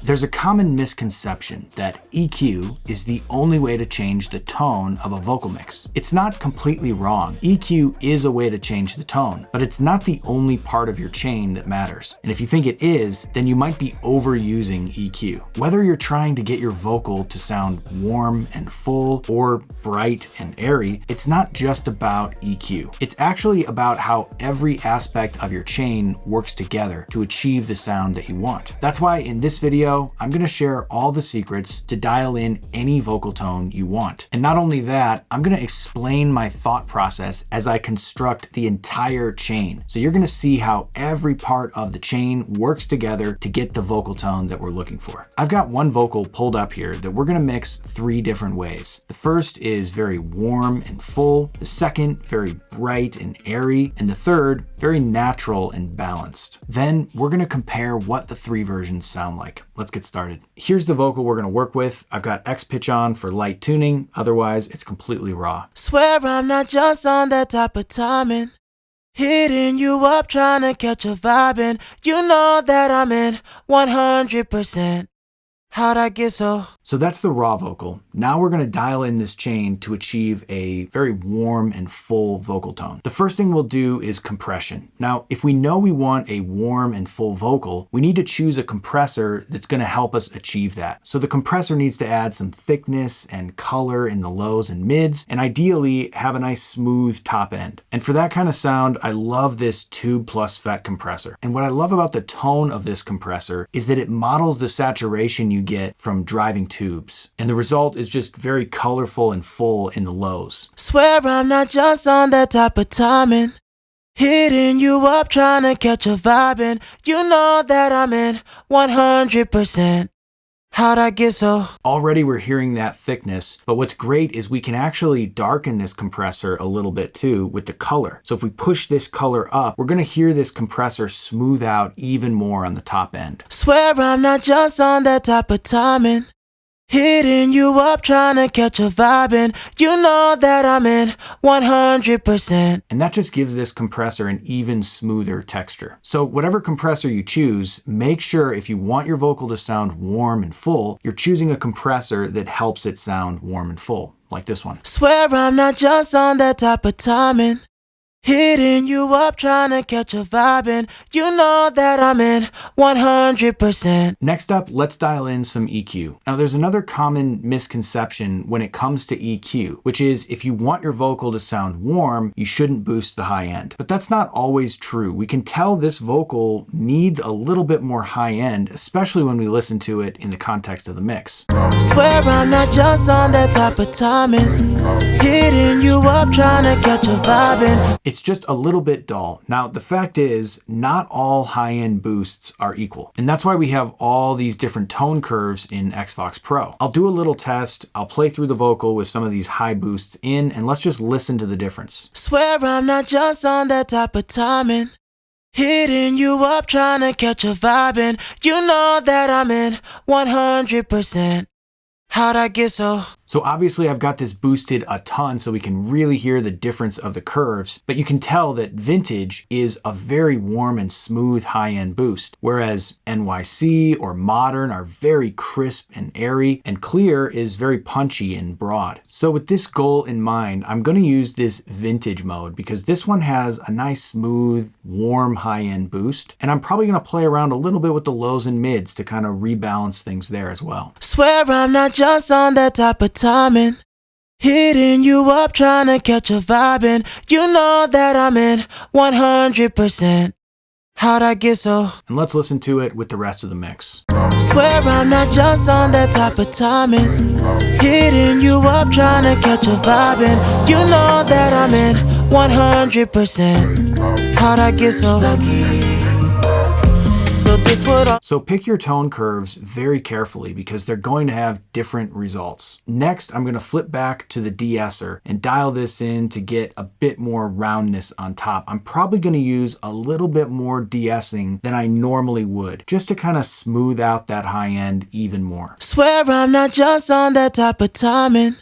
There's a common misconception that EQ is the only way to change the tone of a vocal mix. It's not completely wrong. EQ is a way to change the tone, but it's not the only part of your chain that matters. And if you think it is, then you might be overusing EQ. Whether you're trying to get your vocal to sound warm and full or bright and airy, it's not just about EQ. It's actually about how every aspect of your chain works together to achieve the sound that you want. That's why in this video, I'm going to share all the secrets to dial in any vocal tone you want. And not only that, I'm going to explain my thought process as I construct the entire chain. So you're going to see how every part of the chain works together to get the vocal tone that we're looking for. I've got one vocal pulled up here that we're going to mix 3 different ways. The first is very warm and full, the second very bright and airy, and the third very natural and balanced. Then we're going to compare what the 3 versions sound like. Let's get started. Here's the vocal we're going to work with. I've got X pitch on for light tuning, otherwise it's completely raw. Swear I'm not just on that type of timing, hitting you up trying to catch a vibe, and you know that I'm in 100%. How'd I get so? So that's the raw vocal. Now we're going to dial in this chain to achieve a very warm and full vocal tone. The first thing we'll do is compression. Now, if we know we want a warm and full vocal, we need to choose a compressor that's going to help us achieve that. So the compressor needs to add some thickness and color in the lows and mids, and ideally have a nice smooth top end. And for that kind of sound, I love this tube plus FET compressor. And what I love about the tone of this compressor is that it models the saturation you get from driving tubes. And the result is just very colorful and full in the lows. Swear I'm not just on that type of timing, hitting you up trying to catch a vibe, and you know that I'm in 100%. How'd I get so? Already we're hearing that thickness, but what's great is we can actually darken this compressor a little bit too with the color. So if we push this color up, we're going to hear this compressor smooth out even more on the top end. Swear I'm not just on that type of timing, hitting you up trying to catch a vibe, and you know that I'm in 100%. And that just gives this compressor an even smoother texture. So whatever compressor you choose, make sure if you want your vocal to sound warm and full, you're choosing a compressor that helps it sound warm and full, like this one. Swear I'm not just on that type of timing, hitting you up trying to catch a vibe, and you know that I'm in 100%. Next up, let's dial in some EQ. Now there's another common misconception when it comes to EQ, which is if you want your vocal to sound warm, you shouldn't boost the high end. But that's not always true. We can tell this vocal needs a little bit more high end, especially when we listen to it in the context of the mix. Swear I'm not just on that type of timing, hitting you up trying to catch a vibe, and it's just a little bit dull. Now, the fact is, not all high-end boosts are equal. And that's why we have all these different tone curves in Xvox Pro. I'll do a little test. I'll play through the vocal with some of these high boosts in, and let's just listen to the difference. Swear I'm not just on that type of timing, hitting you up trying to catch a vibe, and you know that I'm in 100%. How'd I get so? So obviously I've got this boosted a ton so we can really hear the difference of the curves, but you can tell that Vintage is a very warm and smooth high-end boost, whereas NYC or Modern are very crisp and airy, and Clear is very punchy and broad. So with this goal in mind, I'm going to use this Vintage mode because this one has a nice smooth, warm high-end boost, and I'm probably going to play around a little bit with the lows and mids to kind of rebalance things there as well. Swear I'm not just on that type of timing, hitting you up trying to catch a vibe, and you know that I'm in 100%. How'd I get so? And let's listen to it with the rest of the mix. Swear I'm not just on that type of timing, hitting you up trying to catch a vibe, and you know that I'm in 100%. How'd I get so lucky? So pick your tone curves very carefully because they're going to have different results. Next, I'm going to flip back to the de-esser and dial this in to get a bit more roundness on top. I'm probably going to use a little bit more de-essing than I normally would, just to kind of smooth out that high end even more. Swear I'm not just on that type of timing,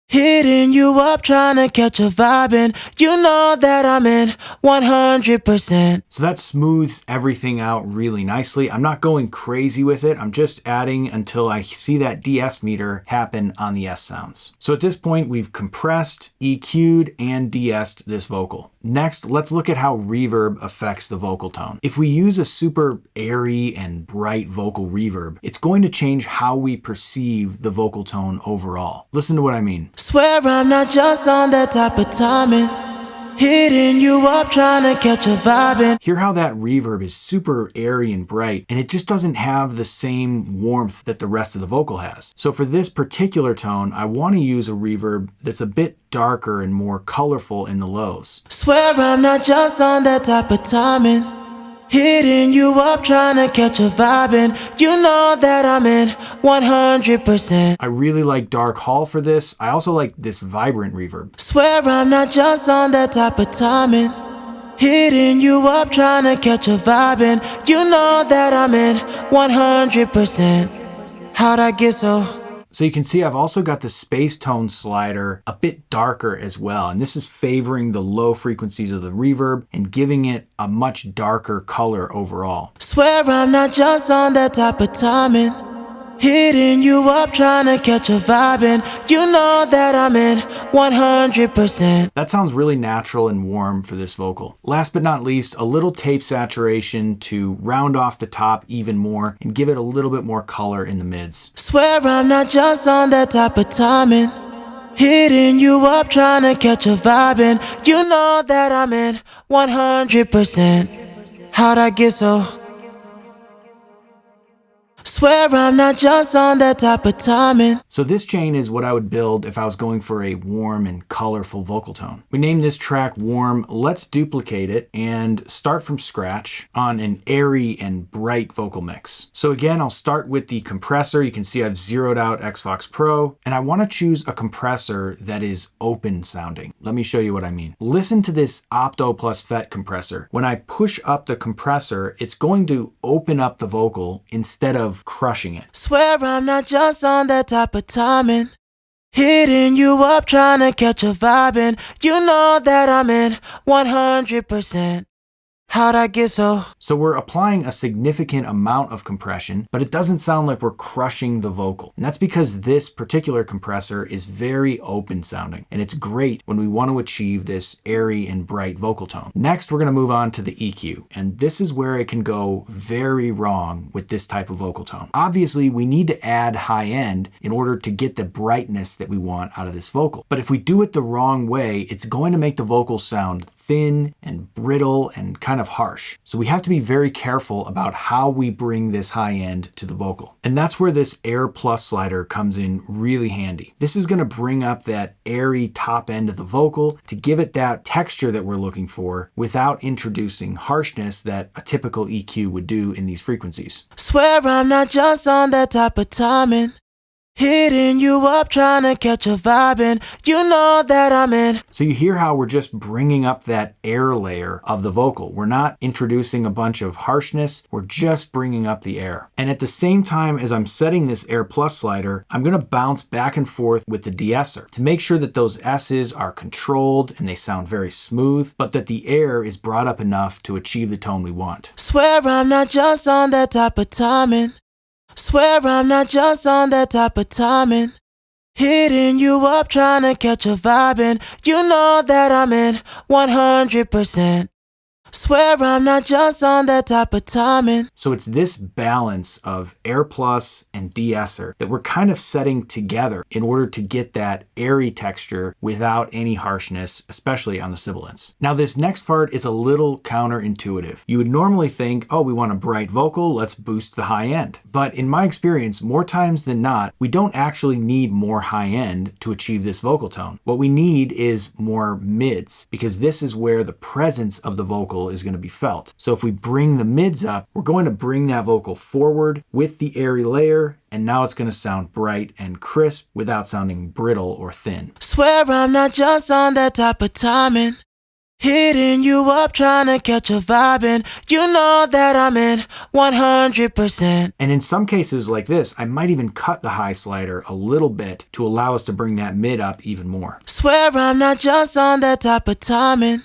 Hitting you up, trying to catch a vibe, and you know that I'm in 100%. So that smooths everything out really nicely. I'm not going crazy with it. I'm just adding until I see that de-ess meter happen on the S sounds. So at this point, we've compressed, EQ'd, and de-essed this vocal. Next, let's look at how reverb affects the vocal tone. If we use a super airy and bright vocal reverb, it's going to change how we perceive the vocal tone overall. Listen to what I mean. Swear I'm not just on that type of timing. Hitting you up, trying to catch a vibe. Hear how that reverb is super airy and bright, and it just doesn't have the same warmth that the rest of the vocal has. So for this particular tone, I want to use a reverb that's a bit darker and more colorful in the lows. Swear I'm not just on that type of timing. Hitting you up, trying to catch a vibe, and you know that I'm in 100%. I really like dark hall for this. I also like this vibrant reverb. Swear I'm not just on that type of timing. Hitting you up, trying to catch a vibe, and you know that I'm in 100%. How'd I get so? So you can see I've also got the space tone slider a bit darker as well. And this is favoring the low frequencies of the reverb and giving it a much darker color overall. Swear I'm not just on that type of timing. Hitting you up, trying to catch a vibe, and you know that I'm in 100%. That sounds really natural and warm for this vocal. Last but not least, a little tape saturation to round off the top even more and give it a little bit more color in the mids. Swear I'm not just on that type of timing. Hitting you up, trying to catch a vibe, and you know that I'm in 100%. How'd I get so? Swear I'm not just on that type of timing. So this chain is what I would build if I was going for a warm and colorful vocal tone. We named this track Warm. Let's duplicate it and start from scratch on an airy and bright vocal mix. So again, I'll start with the compressor. You can see I've zeroed out Xvox Pro, and I want to choose a compressor that is open sounding. Let me show you what I mean. Listen to this opto plus FET compressor. When I push up the compressor, it's going to open up the vocal instead of crushing it. Swear I'm not just on that type of timing. Hitting you up, trying to catch a vibe, and you know that I'm in 100%. How'd I get so? So we're applying a significant amount of compression, but it doesn't sound like we're crushing the vocal. And that's because this particular compressor is very open sounding, and it's great when we want to achieve this airy and bright vocal tone. Next, we're going to move on to the EQ, and this is where it can go very wrong with this type of vocal tone. Obviously, we need to add high end in order to get the brightness that we want out of this vocal. But if we do it the wrong way, it's going to make the vocal sound thin and brittle and kind of harsh. So we have to be very careful about how we bring this high end to the vocal. And that's where this Air Plus slider comes in really handy. This is going to bring up that airy top end of the vocal to give it that texture that we're looking for without introducing harshness that a typical EQ would do in these frequencies. Swear I'm not just on that type of timing. Hitting you up, trying to catch a vibe, and you know that I'm in. So you hear how we're just bringing up that air layer of the vocal. We're not introducing a bunch of harshness, we're just bringing up the air. And at the same time as I'm setting this Air Plus slider, I'm going to bounce back and forth with the de-esser to make sure that those S's are controlled and they sound very smooth, but that the air is brought up enough to achieve the tone we want. Swear I'm not just on that type of timing. Swear I'm not just on that type of timing. Hitting you up, trying to catch a vibe, and you know that I'm in 100%. Swear I'm not just on that type of timing. So it's this balance of Air Plus and de-esser that we're kind of setting together in order to get that airy texture without any harshness, especially on the sibilants. Now this next part is a little counterintuitive. You would normally think, oh, we want a bright vocal, let's boost the high end. But in my experience, more times than not, we don't actually need more high end to achieve this vocal tone. What we need is more mids, because this is where the presence of the vocal is going to be felt. So if we bring the mids up, we're going to bring that vocal forward with the airy layer, and now it's going to sound bright and crisp without sounding brittle or thin. Swear I'm not just on that type of timing. Hitting you up, trying to catch a vibe, and you know that I'm in 100%. And in some cases like this, I might even cut the high slider a little bit to allow us to bring that mid up even more. Swear I'm not just on that type of timing.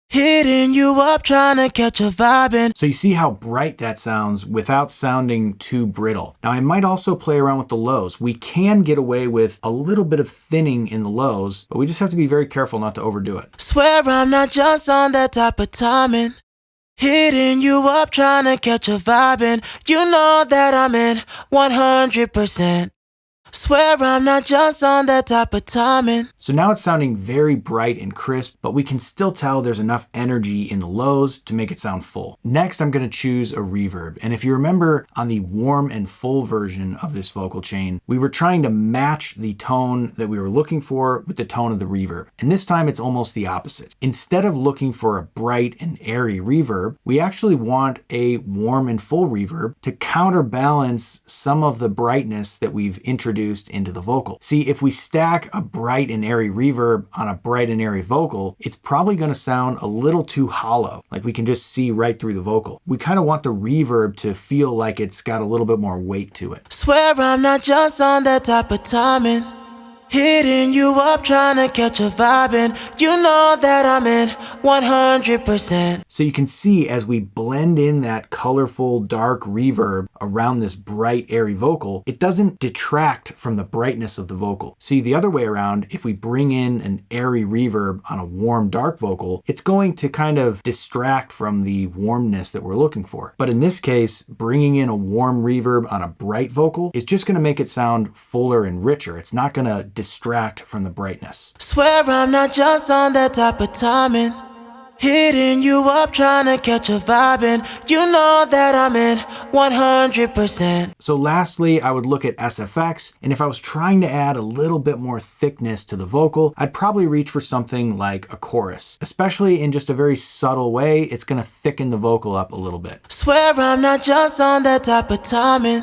Hitting you up, trying to catch a vibe, and so you see how bright that sounds without sounding too brittle. Now I might also play around with the lows. We can get away with a little bit of thinning in the lows, but we just have to be very careful not to overdo it. Swear I'm not just on that type of timing. Hitting you up, trying to catch a vibe, and you know that I'm in 100%. Swear I'm not just on that type of timing. So now it's sounding very bright and crisp, but we can still tell there's enough energy in the lows to make it sound full. Next, I'm going to choose a reverb. And if you remember on the warm and full version of this vocal chain, we were trying to match the tone that we were looking for with the tone of the reverb. And this time it's almost the opposite. Instead of looking for a bright and airy reverb, we actually want a warm and full reverb to counterbalance some of the brightness that we've introduced into the vocal. See, if we stack a bright and airy reverb on a bright and airy vocal, it's probably going to sound a little too hollow, like we can just see right through the vocal. We kind of want the reverb to feel like it's got a little bit more weight to it. Swear I'm not just on that type of timing. Hitting you up, trying to catch a vibe, and you know that I'm in 100%. So you can see as we blend in that colorful dark reverb around this bright airy vocal, it doesn't detract from the brightness of the vocal. See, the other way around, if we bring in an airy reverb on a warm dark vocal, it's going to kind of distract from the warmness that we're looking for. But in this case, bringing in a warm reverb on a bright vocal is just going to make it sound fuller and richer. It's not going to distract from the brightness. Swear I'm not just on that type of timing. Hitting you up, trying to catch a vibe, and you know that I'm in 100%. So lastly, I would look at SFX, and if I was trying to add a little bit more thickness to the vocal, I'd probably reach for something like a chorus. Especially in just a very subtle way, it's going to thicken the vocal up a little bit. Swear I'm not just on that type of timing.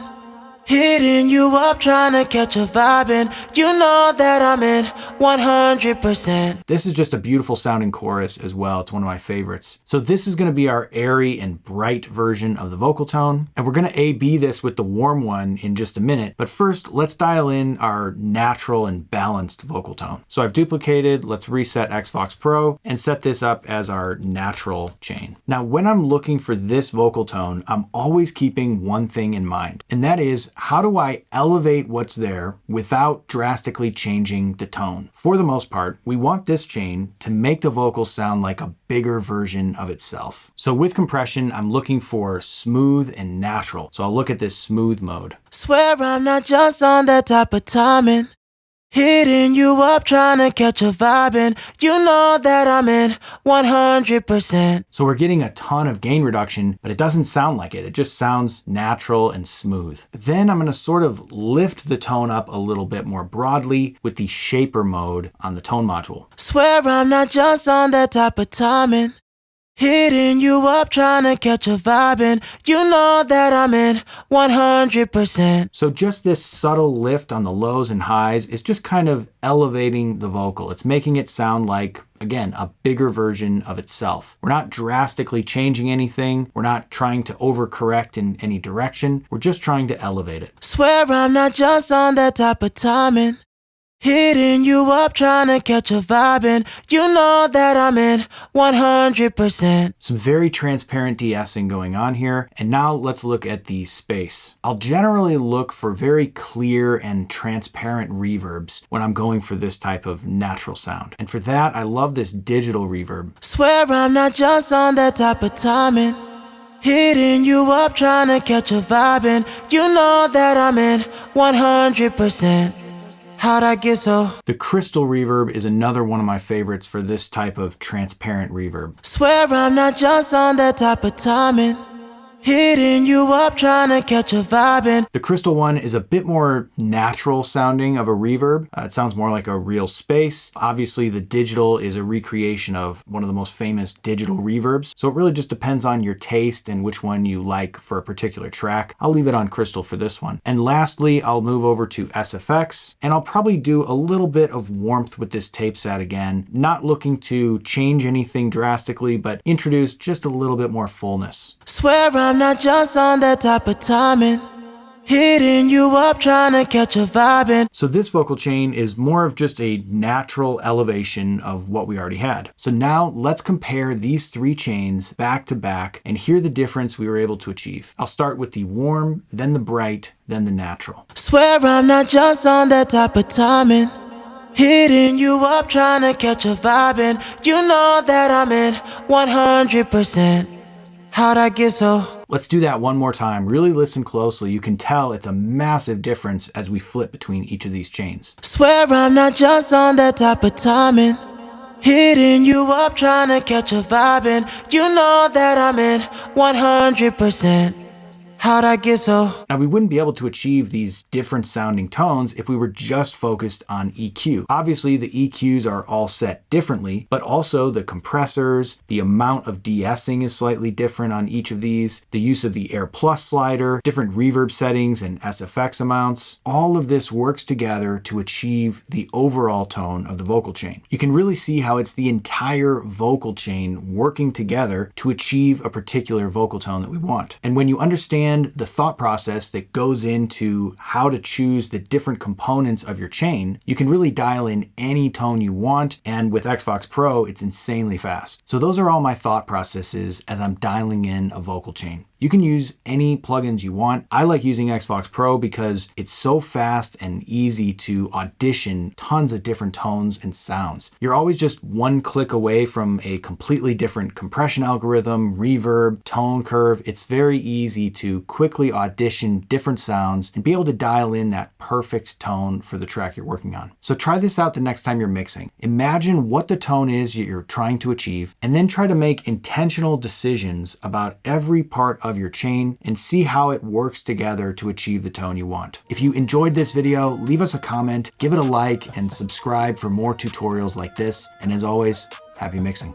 Hitting you up, trying to catch a vibe, and you know that I'm in 100%. This is just a beautiful sounding chorus as well. It's one of my favorites. So this is going to be our airy and bright version of the vocal tone. And we're going to A/B this with the warm one in just a minute. But first, let's dial in our natural and balanced vocal tone. So I've duplicated, let's reset Xvox Pro and set this up as our natural chain. Now, when I'm looking for this vocal tone, I'm always keeping one thing in mind, and that is, how do I elevate what's there without drastically changing the tone? For the most part, we want this chain to make the vocal sound like a bigger version of itself. So with compression, I'm looking for smooth and natural. So I'll look at this smooth mode. Swear I'm not just on that type of timing. Hitting you up, trying to catch a vibe, and you know that I'm in 100%. So we're getting a ton of gain reduction, but it doesn't sound like it. It just sounds natural and smooth. Then I'm going to sort of lift the tone up a little bit more broadly with the shaper mode on the tone module. Swear I'm not just on that type of timing. Hitting you up, trying to catch a vibe, and you know that I'm in 100%. So just this subtle lift on the lows and highs is just kind of elevating the vocal. It's making it sound like, again, a bigger version of itself. We're not drastically changing anything. We're not trying to overcorrect in any direction. We're just trying to elevate it. Swear I'm not just on that type of timing. Hitting you up, trying to catch a vibe, and you know that I'm in 100%. Some very transparent de-essing going on here. And now let's look at the space. I'll generally look for very clear and transparent reverbs when I'm going for this type of natural sound. And for that, I love this digital reverb. Swear I'm not just on that type of timing. Hitting you up, trying to catch a vibe, and you know that I'm in 100%. How'd I get so? The crystal reverb is another one of my favorites for this type of transparent reverb. Swear I'm not just on that type of timing. hitting you up trying to catch a vibe. The crystal one is a bit more natural sounding of a reverb. It sounds more like a real space. Obviously, the digital is a recreation of one of the most famous digital reverbs. So it really just depends on your taste and which one you like for a particular track. I'll leave it on crystal for this one. And lastly, I'll move over to SFX, and I'll probably do a little bit of warmth with this tape set again, not looking to change anything drastically, but introduce just a little bit more fullness. Swear I'm not just on that type of timing, hitting you up trying to catch a vibe. So this vocal chain is more of just a natural elevation of what we already had. So now let's compare these three chains back to back and hear the difference we were able to achieve. I'll start with the warm, then the bright, then the natural. Swear I'm not just on that type of timing, hitting you up trying to catch a vibe. You know that I'm in 100%. How'd I get so? Let's do that one more time. Really listen closely. You can tell it's a massive difference as we flip between each of these chains. Swear I'm not just on that type of timing, hitting you up trying to catch a vibe. You know that I'm in 100%. How'd I get so? Now, we wouldn't be able to achieve these different sounding tones if we were just focused on EQ. Obviously, the EQs are all set differently, but also the compressors, the amount of de-essing is slightly different on each of these, the use of the Air Plus slider, different reverb settings and SFX amounts. All of this works together to achieve the overall tone of the vocal chain. You can really see how it's the entire vocal chain working together to achieve a particular vocal tone that we want. And when you understand the thought process that goes into how to choose the different components of your chain, you can really dial in any tone you want, and with Xvox Pro, it's insanely fast. So those are all my thought processes as I'm dialing in a vocal chain. You can use any plugins you want. I like using Xvox Pro because it's so fast and easy to audition tons of different tones and sounds. You're always just one click away from a completely different compression algorithm, reverb, tone curve. It's very easy to quickly audition different sounds and be able to dial in that perfect tone for the track you're working on. So try this out the next time you're mixing. Imagine what the tone is you're trying to achieve, and then try to make intentional decisions about every part of your chain and see how it works together to achieve the tone you want. If you enjoyed this video, leave us a comment, give it a like, and subscribe for more tutorials like this. And as always, happy mixing.